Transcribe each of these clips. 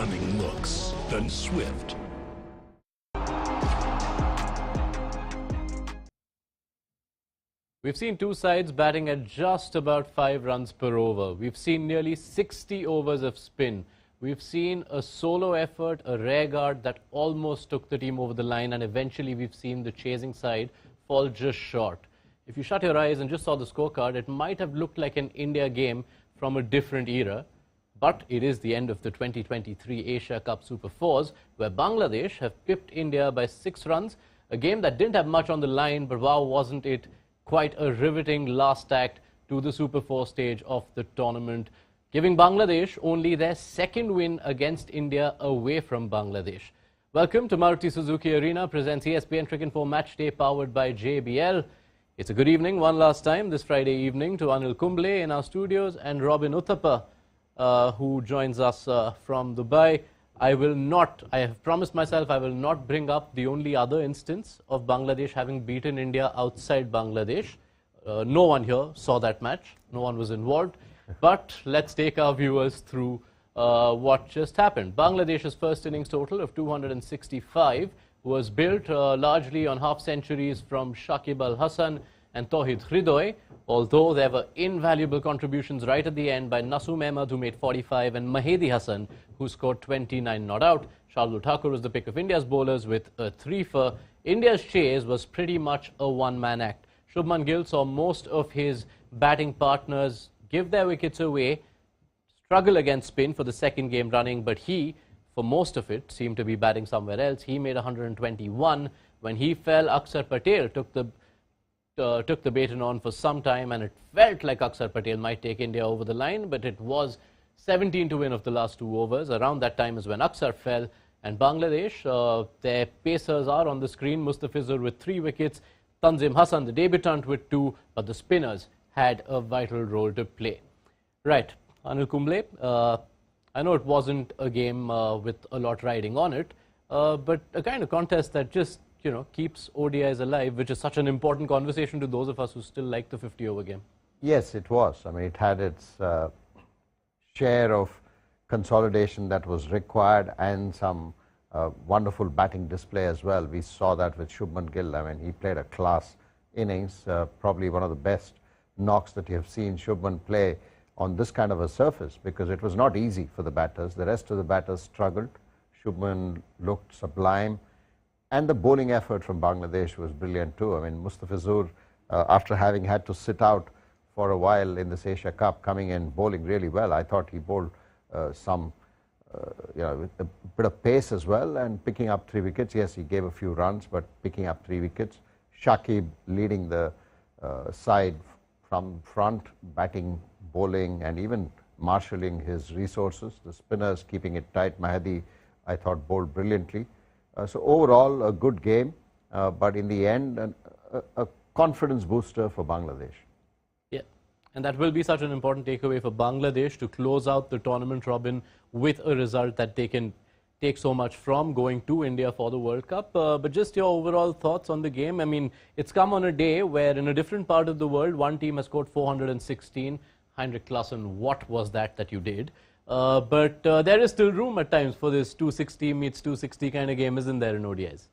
stunning looks than swift. We've seen two sides batting at just about 5 runs per over. We've seen nearly 60 overs of spin. We've seen a solo effort, a rear guard that almost took the team over the line, and eventually we've seen the chasing side fall just short. If you shut your eyes and just saw the scorecard, it might have looked like an India game from a different era. But it is the end of the 2023 Asia Cup Super Fours, where Bangladesh have pipped India by 6 runs. A game that didn't have much on the line, but wow, wasn't it quite a riveting last act to the Super 4 stage of the tournament, giving Bangladesh only their second win against India away from Bangladesh. Welcome to Maruti Suzuki Arena, presents ESPN Cricket for Matchday, powered by JBL. It's a good evening, one last time, this Friday evening, to Anil Kumble in our studios and Robin Uthappa, who joins us from Dubai. I have promised myself I will not bring up the only other instance of Bangladesh having beaten India outside Bangladesh. No one here saw that match. No one was involved. But let's take our viewers through what just happened. Bangladesh's first innings total of 265 was built largely on half-centuries from Shakib Al Hasan and Tawhid Hridoy, although there were invaluable contributions right at the end by Nasoom Ahmed, who made 45, and Mahedi Hassan, who scored 29 not out. Shardul Thakur was the pick of India's bowlers with a 3-for. India's chase was pretty much a one-man act. Shubman Gill saw most of his batting partners give their wickets away, struggle against spin for the second game running, but he, for most of it, seemed to be batting somewhere else. He made 121. When he fell, Akshar Patel took the baton on for some time, and it felt like Akshar Patel might take India over the line, but it was 17 to win of the last 2 overs. Around that time is when Akshar fell, and Bangladesh, their pacers are on the screen. Mustafizur with 3 wickets, Tanzim Hassan, the debutant, with 2, but the spinners had a vital role to play. Right, Anil Kumble, I know it wasn't a game with a lot riding on it, but a kind of contest that just keeps ODIs alive, which is such an important conversation to those of us who still like the 50-over game. Yes, it was. I mean, it had its share of consolidation that was required and some wonderful batting display as well. We saw that with Shubman Gill. I mean, he played a class innings, probably one of the best knocks that you have seen Shubman play on this kind of a surface, because it was not easy for the batters. The rest of the batters struggled. Shubman looked sublime. And the bowling effort from Bangladesh was brilliant too. I mean, Mustafizur, after having had to sit out for a while in this Asia Cup, coming in bowling really well. I thought he bowled with a bit of pace as well, and picking up 3 wickets. Yes, he gave a few runs, but picking up 3 wickets. Shakib leading the side from front, batting, bowling, and even marshalling his resources. The spinners keeping it tight. Mahedi, I thought, bowled brilliantly. So overall, a good game, but in the end, a confidence booster for Bangladesh. Yeah, and that will be such an important takeaway for Bangladesh to close out the tournament, Robin, with a result that they can take so much from going to India for the World Cup. But just your overall thoughts on the game. I mean, it's come on a day where in a different part of the world, one team has scored 416. Heinrich Klaassen, what was that you did? But there is still room at times for this 260 meets 260 kind of game, isn't there, in ODIs?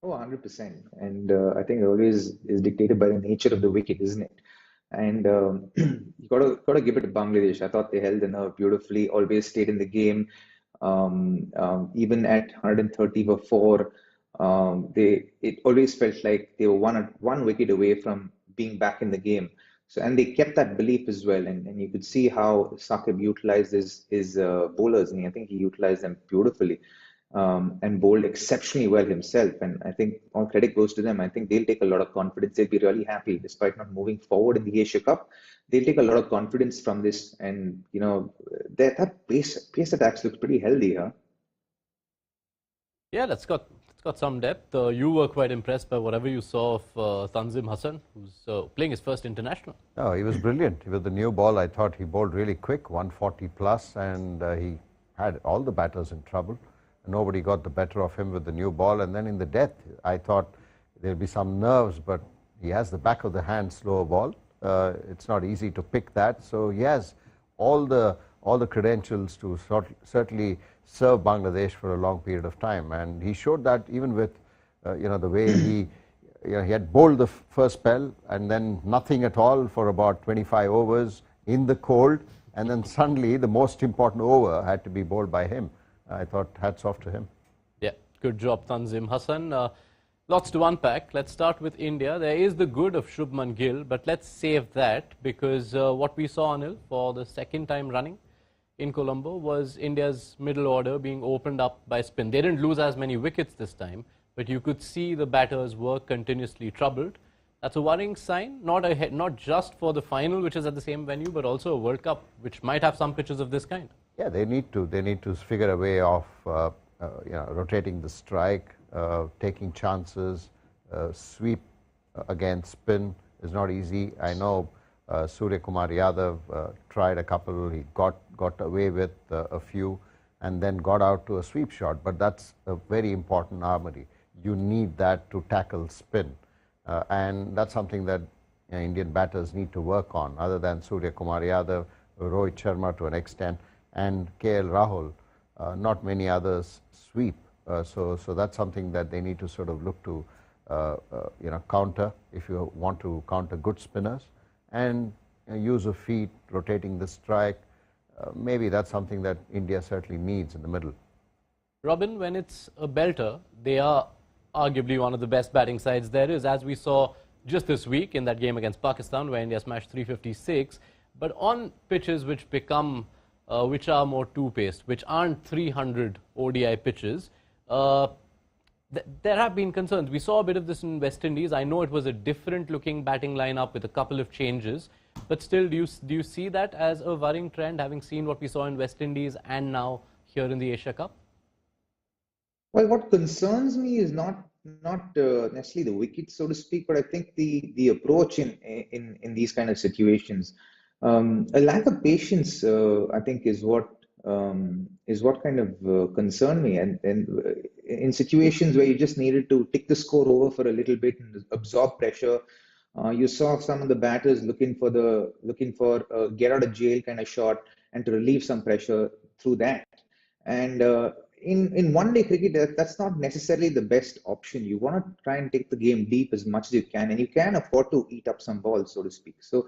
Oh, 100%. And I think it always is dictated by the nature of the wicket, isn't it? And you got to give it to Bangladesh. I thought they held the nerve beautifully, always stayed in the game. Even at 130 for 4, it always felt like they were one wicket away from being back in the game. So, and they kept that belief as well, and you could see how Shakib utilized his bowlers, and I think he utilized them beautifully, and bowled exceptionally well himself. And I think all credit goes to them. I think they'll take a lot of confidence. They'll be really happy, despite not moving forward in the Asia Cup. They'll take a lot of confidence from this, and that pace attacks looks pretty healthy, huh? Yeah, that's got some depth. You were quite impressed by whatever you saw of Tanzim Hassan, who's playing his first international. No, he was brilliant. With the new ball, I thought he bowled really quick, 140 plus, and he had all the batters in trouble. Nobody got the better of him with the new ball. And then in the death, I thought there'll be some nerves, but he has the back of the hand slower ball. It's not easy to pick that. So he has all the all the credentials to certainly serve Bangladesh for a long period of time. And he showed that even with the way he had bowled the first spell and then nothing at all for about 25 overs in the cold, and then suddenly the most important over had to be bowled by him. I thought hats off to him. Yeah, good job, Tanzim Hassan. Lots to unpack. Let's start with India. There is the good of Shubman Gill, but let's save that because what we saw, Anil, for the second time running in Colombo was India's middle order being opened up by spin. They didn't lose as many wickets this time, but you could see the batters were continuously troubled. That's a worrying sign, not just for the final, which is at the same venue, but also a World Cup, which might have some pitches of this kind. Yeah, they need to figure a way of rotating the strike, taking chances, sweep against spin is not easy. I know Surya Kumar Yadav tried a couple, he got away with a few and then got out to a sweep shot, but that's a very important armory. You need that to tackle spin, and that's something that Indian batters need to work on. Other than Surya Kumar Yadav, Rohit Sharma to an extent, and KL Rahul, not many others sweep. So that's something that they need to sort of look to counter if you want to counter good spinners, and use of feet, rotating the strike. Maybe that's something that India certainly needs in the middle. Robin, when it's a belter, they are arguably one of the best batting sides there is, as we saw just this week in that game against Pakistan where India smashed 356. But on pitches which are more two-paced, which aren't 300 ODI pitches, there have been concerns. We saw a bit of this in West Indies. I know it was a different looking batting lineup with a couple of changes, but still, do you see that as a worrying trend, having seen what we saw in West Indies and now here in the Asia Cup? Well, what concerns me is not necessarily the wicket, so to speak, but I think the approach in these kind of situations. A lack of patience, I think, is what kind of concerned me. And in situations where you just needed to tick the score over for a little bit and absorb pressure, you saw some of the batters looking for a get out of jail kind of shot and to relieve some pressure through that. And in one-day cricket, that's not necessarily the best option. You want to try and take the game deep as much as you can, and you can afford to eat up some balls, so to speak. So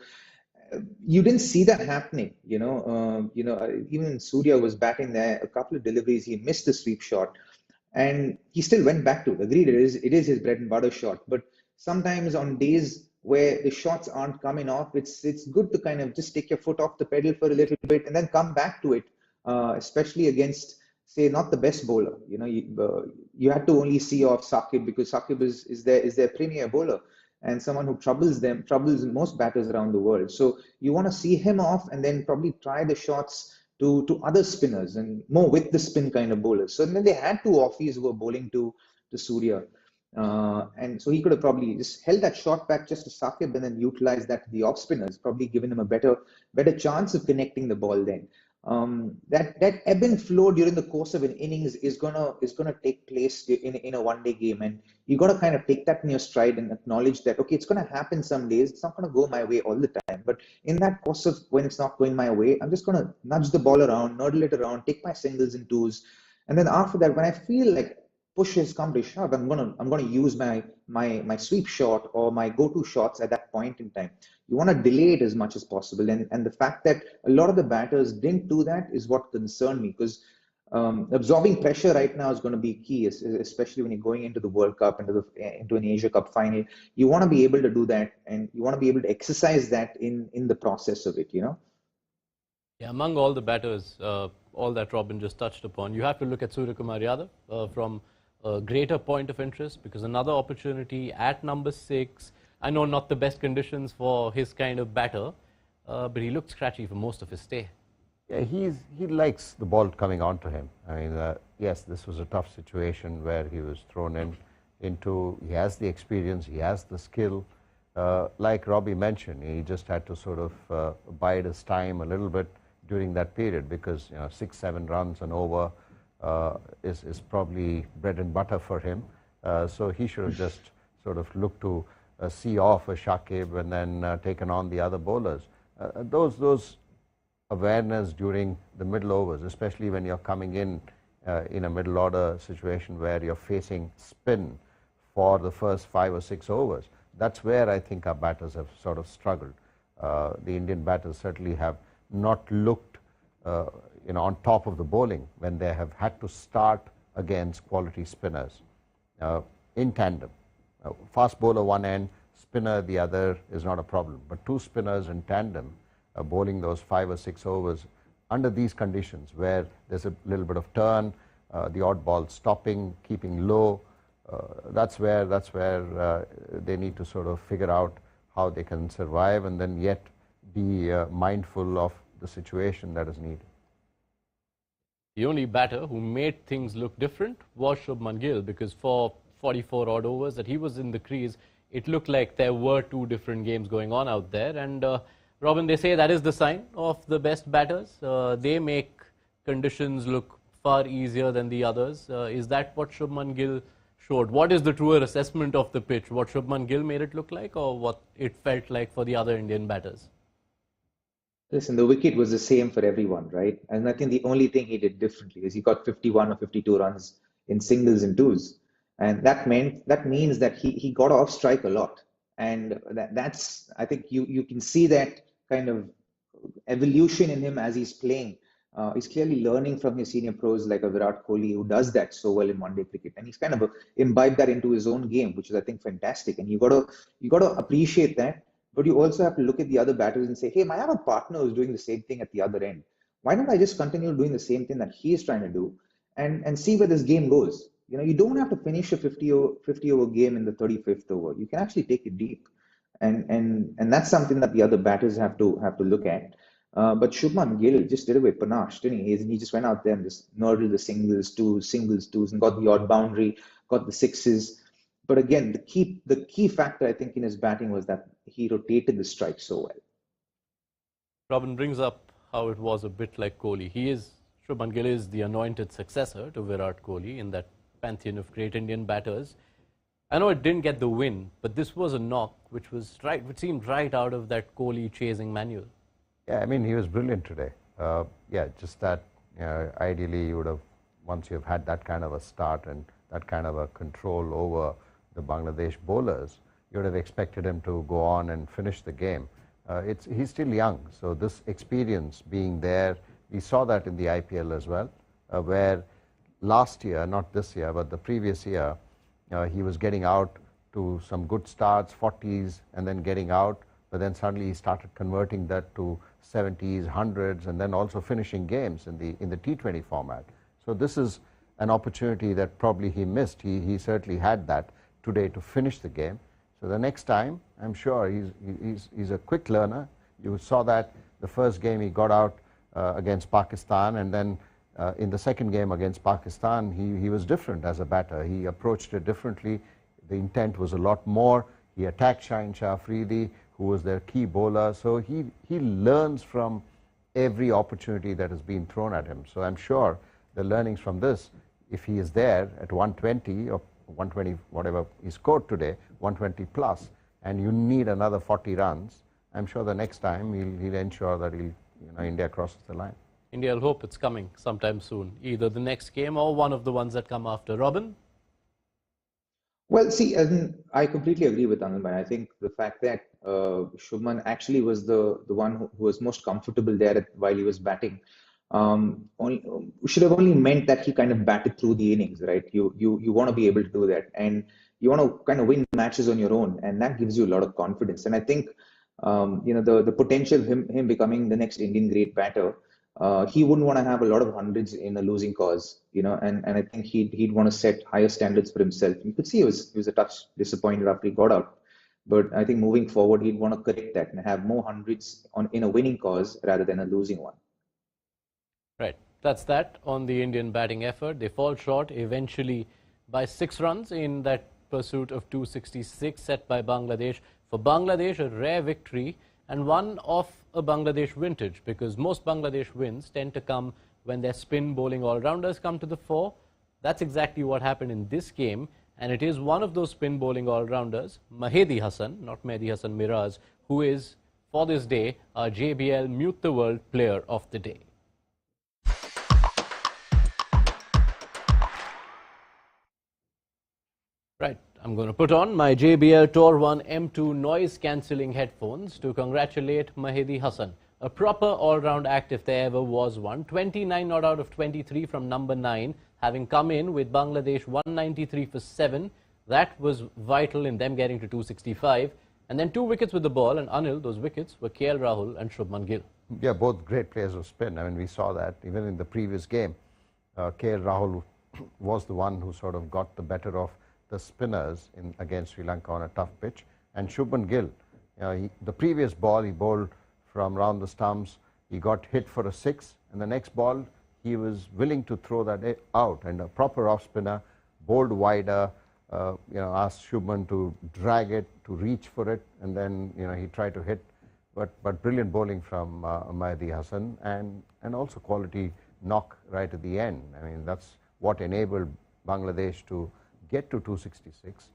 you didn't see that happening. Even Surya was batting there. A couple of deliveries, he missed the sweep shot, and he still went back to it. Agreed, it is his bread and butter shot. But sometimes on days where the shots aren't coming off, it's good to kind of just take your foot off the pedal for a little bit and then come back to it, especially against, say, not the best bowler. You had to only see off Saqib because Saqib is their premier bowler and someone who troubles most batters around the world. So you want to see him off and then probably try the shots to other spinners and more with the spin kind of bowlers. So then they had two offies who were bowling to Surya. And so he could have probably just held that shot back just to Saqib and then utilized that to the off spinners, probably given him a better chance of connecting the ball then. That ebb and flow during the course of an innings is gonna take place in a one-day game, and you got to kind of take that in your stride and acknowledge that, okay, it's going to happen some days. It's not going to go my way all the time, but in that course of when it's not going my way, I'm just going to nudge the ball around, nurdle it around, take my singles and twos, and then after that, when I feel like push has come to shove, I'm gonna use my sweep shot or my go-to shots at that point in time. You want to delay it as much as possible, and the fact that a lot of the batters didn't do that is what concerned me, because absorbing pressure right now is going to be key, especially when you're going into the World Cup, into an Asia Cup final. You want to be able to do that, and you want to be able to exercise that in the process of it. Yeah, among all the batters, all that Robin just touched upon, you have to look at Surya Kumar Yadav from a greater point of interest, because another opportunity at number 6. I know not the best conditions for his kind of batter, but he looked scratchy for most of his stay. Yeah, he likes the ball coming onto him. I mean, yes, this was a tough situation where he was thrown into. He has the experience, he has the skill. Like Robbie mentioned, he just had to sort of bide his time a little bit during that period, because 6-7 runs and over is probably bread and butter for him. So he should have just sort of looked to see off a Shakib and then taken on the other bowlers. Those awareness during the middle overs, especially when you're coming in a middle order situation where you're facing spin for the first 5 or 6 overs. That's where I think our batters have sort of struggled. The Indian batters certainly have not looked on top of the bowling when they have had to start against quality spinners in tandem. Fast bowler one end, spinner the other is not a problem, but 2 spinners in tandem bowling those 5 or 6 overs under these conditions where there's a little bit of turn, the odd ball stopping, keeping low, that's where they need to sort of figure out how they can survive and then yet be mindful of the situation that is needed. The only batter who made things look different was Shubman Gill, because for 44 odd overs that he was in the crease, it looked like there were 2 different games going on out there. And Robin, they say that is the sign of the best batters. They make conditions look far easier than the others. Is that what Shubman Gill showed? What is the truer assessment of the pitch? What Shubman Gill made it look like, or what it felt like for the other Indian batters? Listen, the wicket was the same for everyone, right? And I think the only thing he did differently is he got 51 or 52 runs in singles and twos. And that means that he got off strike a lot. And that's, I think you can see that kind of evolution in him as he's playing. He's clearly learning from his senior pros like a Virat Kohli, who does that so well in one-day cricket, and he's kind of imbibed that into his own game, which is, I think, fantastic. And you got to appreciate that, but you also have to look at the other batters and say, hey, I have a partner who's doing the same thing at the other end. Why don't I just continue doing the same thing that he is trying to do, and see where this game goes? You don't have to finish a 50 over game in the 35th over. You can actually take it deep, and that's something that the other batters have to look at. But Shubman Gill just did it with panache, didn't he? He just went out there and just nurtured the singles, twos, and got the odd boundary, got the sixes. But again, the key factor, I think, in his batting was that he rotated the strike so well. Robin brings up how it was a bit like Kohli. Shubman Gill is the anointed successor to Virat Kohli in that pantheon of great Indian batters. I know it didn't get the win, but this was a knock which seemed right out of that Kohli chasing manual. Yeah, I mean, he was brilliant today. Just that ideally you would have, once you've had that kind of a start and that kind of a control over the Bangladesh bowlers, you would have expected him to go on and finish the game. He's still young, so this experience being there, we saw that in the IPL as well, where last year, not this year, but the previous year, he was getting out to some good starts, 40s, and then getting out, but then suddenly he started converting that to 70s, 100s, and then also finishing games in the T20 format. So this is an opportunity that probably he missed. He certainly had that today to finish the game. So the next time, I'm sure he's a quick learner. You saw that the first game he got out against Pakistan, and then in the second game against Pakistan, he was different as a batter. He approached it differently. The intent was a lot more. He attacked Shaheen Shah Afridi, who was their key bowler. So he learns from every opportunity that has been thrown at him. So I'm sure the learnings from this, if he is there at 120 or 120, whatever he scored today, 120 plus, and you need another 40 runs, I'm sure the next time he'll ensure that India crosses the line. India will hope it's coming sometime soon, either the next game or one of the ones that come after. Robin? Well, see, I completely agree with Anil. I think the fact that Shubman actually was the one who was most comfortable there while he was batting should have only meant that he kind of batted through the innings, right? You want to be able to do that, and you want to kind of win matches on your own, and that gives you a lot of confidence. And I think the potential of him becoming the next Indian great batter. He wouldn't want to have a lot of hundreds in a losing cause, and I think he'd want to set higher standards for himself. You could see he was a touch disappointed after he got out, but I think moving forward he'd want to correct that and have more hundreds in a winning cause rather than a losing one. Right, that's that on the Indian batting effort. They fall short eventually by 6 runs in that pursuit of 266 set by Bangladesh. For Bangladesh, a rare victory, and one of a Bangladesh vintage, because most Bangladesh wins tend to come when their spin bowling all-rounders come to the fore. That's exactly what happened in this game, and it is one of those spin bowling all-rounders, Mahedi Hasan, not Mehdi Hasan Miraz, who is for this day, our JBL Mute the World Player of the Day. Right, I'm going to put on my JBL Tour 1 M2 noise cancelling headphones to congratulate Mahedi Hassan. A proper all-round act if there ever was one. 29 not out of 23 from number 9, having come in with Bangladesh 193 for 7. That was vital in them getting to 265. And then 2 wickets with the ball, and Anil, those wickets were KL Rahul and Shubman Gill. Yeah, both great players of spin. I mean, we saw that even in the previous game. KL Rahul was the one who sort of got the better of the spinners against Sri Lanka on a tough pitch. And Shubman Gill, the previous ball he bowled from round the stumps, he got hit for a 6, and the next ball he was willing to throw that out, and a proper off spinner bowled wider, asked Shubman to drag it, to reach for it, and then he tried to hit, but brilliant bowling from Mahedi Hassan, and also quality knock right at the end. I mean, that's what enabled Bangladesh to get to 266.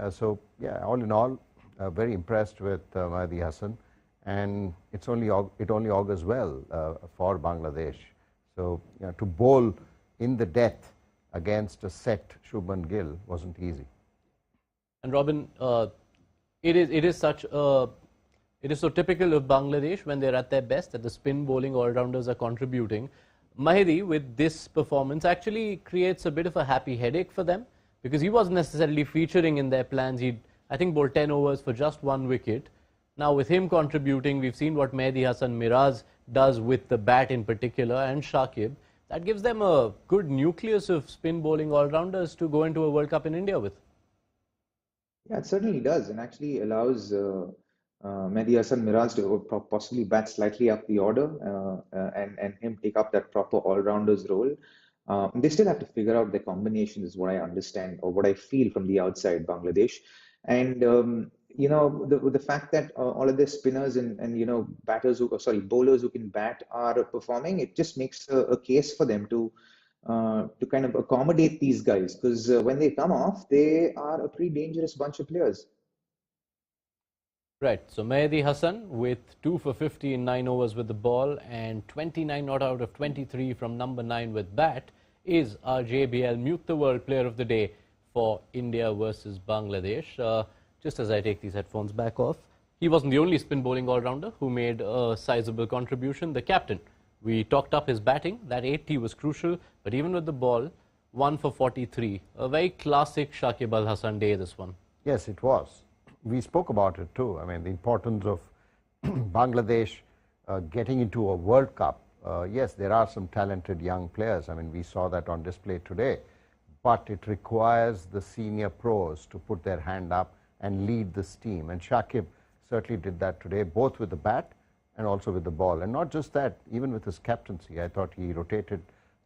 So yeah, all in all, very impressed with Mahedi Hassan, and it only augurs well for Bangladesh. So to bowl in the death against a set Shubman Gill wasn't easy. And Robin, it is so typical of Bangladesh when they're at their best that the spin bowling all-rounders are contributing. Mahedi, with this performance, actually creates a bit of a happy headache for them, because he wasn't necessarily featuring in their plans. He, I think, bowled 10 overs for just 1 wicket. Now, with him contributing, we've seen what Mahedi Hassan Miraz does with the bat in particular, and Shakib. That gives them a good nucleus of spin bowling all-rounders to go into a World Cup in India with. Yeah, it certainly does, and actually allows Mahedi Hassan Miraz to possibly bat slightly up the order and him take up that proper all-rounders role. They still have to figure out their combinations, is what I understand, or what I feel from the outside, Bangladesh. And the fact that all of their spinners and bowlers who can bat are performing, it just makes a case for them to kind of accommodate these guys, because when they come off, they are a pretty dangerous bunch of players. Right, so Mahedi Hassan with 2 for 50 in 9 overs with the ball and 29 not out of 23 from number 9 with bat is our JBL Mute the World Player of the Day for India versus Bangladesh. Just as I take these headphones back off, he wasn't the only spin bowling all-rounder who made a sizable contribution. The captain, we talked up his batting. That 80 was crucial, but even with the ball, 1 for 43. A very classic Shakib Al Hasan day, this one. Yes, it was. We spoke about it too. I mean, the importance of Bangladesh getting into a World Cup. Yes, there are some talented young players. I mean, we saw that on display today. But it requires the senior pros to put their hand up and lead this team. And Shakib certainly did that today, both with the bat and also with the ball. And not just that, even with his captaincy, I thought he rotated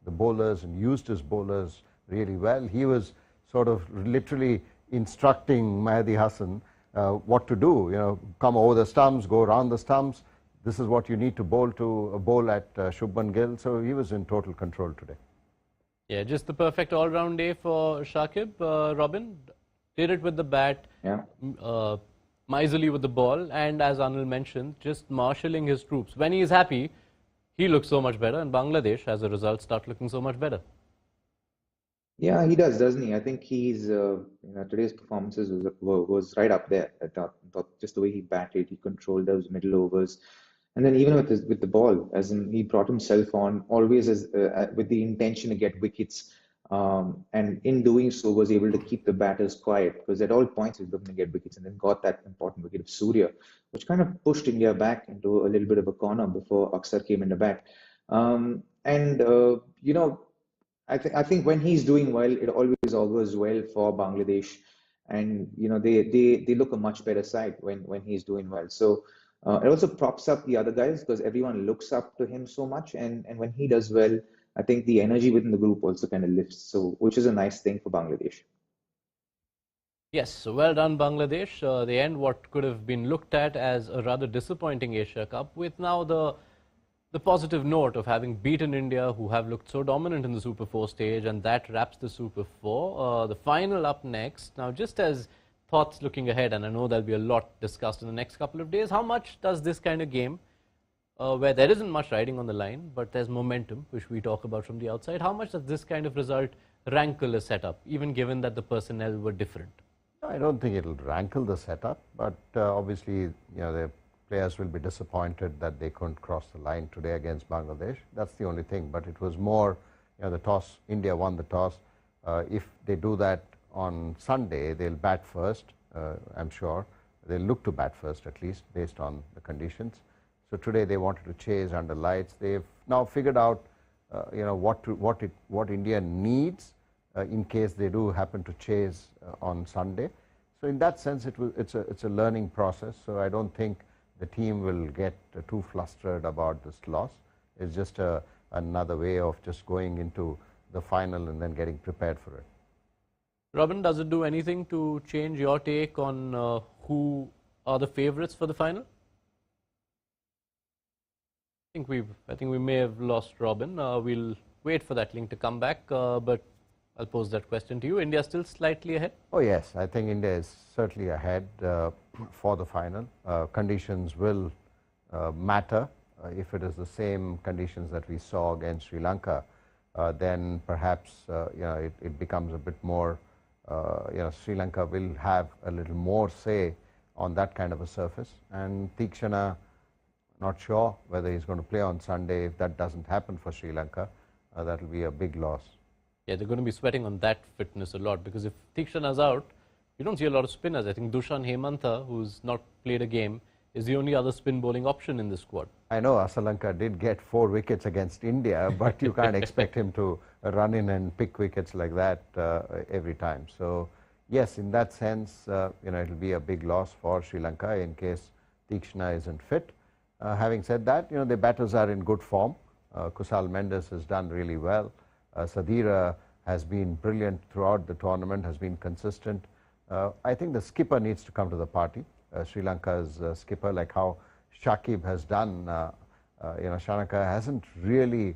the bowlers and used his bowlers really well. He was sort of literally instructing Mahedi Hassan what to do. Come over the stumps, go around the stumps. This is what you need to bowl at Shubman Gill. So he was in total control today. Yeah, just the perfect all-round day for Shakib. Robin did it with the bat, miserly with the ball, and as Anil mentioned, just marshalling his troops. When he is happy, he looks so much better, and Bangladesh, as a result, start looking so much better. Yeah, he does, doesn't he? I think he's today's performances was right up there. I thought just the way he batted, he controlled those middle overs, and then even with the ball, as in he brought himself on always as with the intention to get wickets, and in doing so was able to keep the batters quiet, because at all points he was looking to get wickets, and then got that important wicket of Surya, which kind of pushed India back into a little bit of a corner before Aksar came in the bat. I think when he's doing well, it always augurs well for Bangladesh, and they look a much better side when he's doing well. So it also props up the other guys, because everyone looks up to him so much, and when he does well, I think the energy within the group also kind of lifts. So which is a nice thing for Bangladesh. Yes, so well done Bangladesh. They end what could have been looked at as a rather disappointing Asia Cup, with now the positive note of having beaten India, who have looked so dominant in the Super 4 stage, and that wraps the Super 4. The final up next. Now, just as thoughts looking ahead, and I know there'll be a lot discussed in the next couple of days. How much does this kind of game, where there isn't much riding on the line, but there's momentum, which we talk about from the outside, how much does this kind of result rankle a setup, even given that the personnel were different? I don't think it'll rankle the setup, but obviously, the players will be disappointed that they couldn't cross the line today against Bangladesh. That's the only thing. But it was more, the toss. India won the toss. If they do that on Sunday, they'll bat first. I'm sure they'll look to bat first, at least based on the conditions. So today they wanted to chase under lights. They've now figured out, what India needs in case they do happen to chase on Sunday. So in that sense, it's a learning process. So I don't think the team will get too flustered about this loss. It's just another way of just going into the final and then getting prepared for it. Robin, does it do anything to change your take on who are the favourites for the final? I think we may have lost Robin. We'll wait for that link to come back, but I'll pose that question to you. India still slightly ahead? Oh yes, I think India is certainly ahead for the final. Conditions will matter. If it is the same conditions that we saw against Sri Lanka, then perhaps it becomes a bit more. Sri Lanka will have a little more say on that kind of a surface, and Theekshana, not sure whether he's going to play on Sunday. If that doesn't happen for Sri Lanka, that will be a big loss. Yeah, they're going to be sweating on that fitness a lot, because if Theekshana's out, you don't see a lot of spinners. I think Dushan Hemantha, who's not played a game, is the only other spin bowling option in this squad. I know Asalanka did get 4 wickets against India, but you can't expect him to run in and pick wickets like that every time. So yes, in that sense, it will be a big loss for Sri Lanka in case Theekshana isn't fit. Having said that, the batters are in good form. Kusal Mendes has done really well. Sadira has been brilliant throughout the tournament, has been consistent. I think the skipper needs to come to the party. Sri Lanka's skipper, like how Shakib has done. Shanaka hasn't really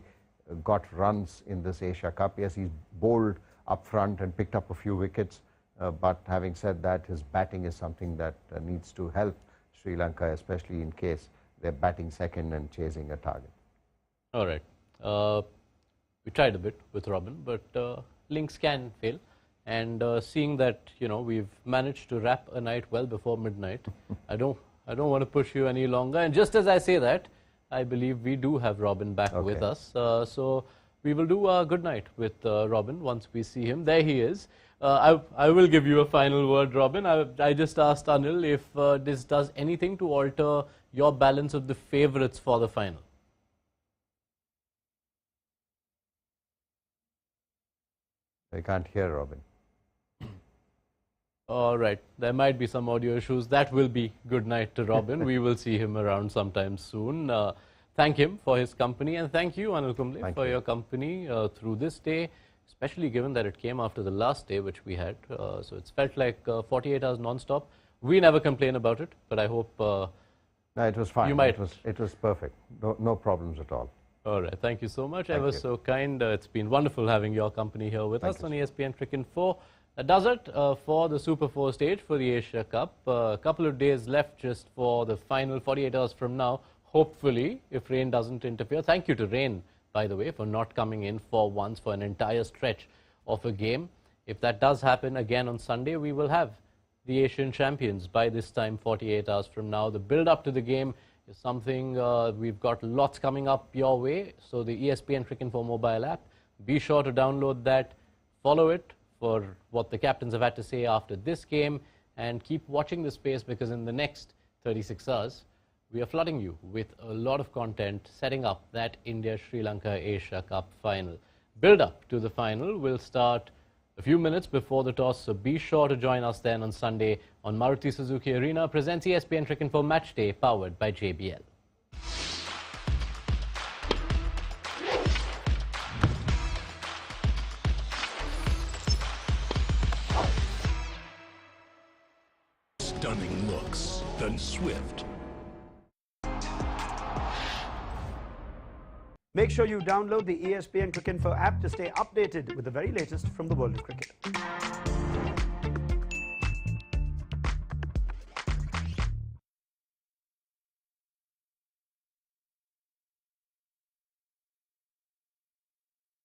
got runs in this Asia Cup. Yes, he's bowled up front and picked up a few wickets. But having said that, his batting is something that needs to help Sri Lanka, especially in case they're batting second and chasing a target. All right. We tried a bit with Robin, but links can fail. And seeing that we've managed to wrap a night well before midnight, I don't want to push you any longer. And just as I say that, I believe we do have Robin back with us. So we will do a good night with Robin once we see him. There he is. I will give you a final word, Robin. I just asked Anil if this does anything to alter your balance of the favourites for the final. I can't hear Robin. All right. There might be some audio issues. That will be good night to Robin. We will see him around sometime soon. Thank him for his company, and thank you, Anil Kumble, for your company through this day, especially given that it came after the last day which we had. So it's felt like 48 hours non-stop. We never complain about it, but I hope... no, it was fine. It was perfect. No problems at all. All right. Thank you so much. Ever so kind. It's been wonderful having your company here with us on ESPN Cricket 4. That does it for the Super 4 stage for the Asia Cup. A couple of days left just for the final 48 hours from now. Hopefully, if rain doesn't interfere. Thank you to rain, by the way, for not coming in for once for an entire stretch of a game. If that does happen again on Sunday, we will have the Asian champions by this time 48 hours from now. The build-up to the game is something we've got lots coming up your way. So the ESPN Cricket 4 mobile app, be sure to download that, follow it for what the captains have had to say after this game, and keep watching the space, because in the next 36 hours, we are flooding you with a lot of content setting up that India-Sri Lanka Asia Cup final. Build-up to the final will start a few minutes before the toss, so be sure to join us then on Sunday on Maruti Suzuki Arena. Presents ESPN Cricket 4 Matchday, powered by JBL. Stunning looks, then swift. Make sure you download the ESPN Cricket 4 app to stay updated with the very latest from the world of cricket.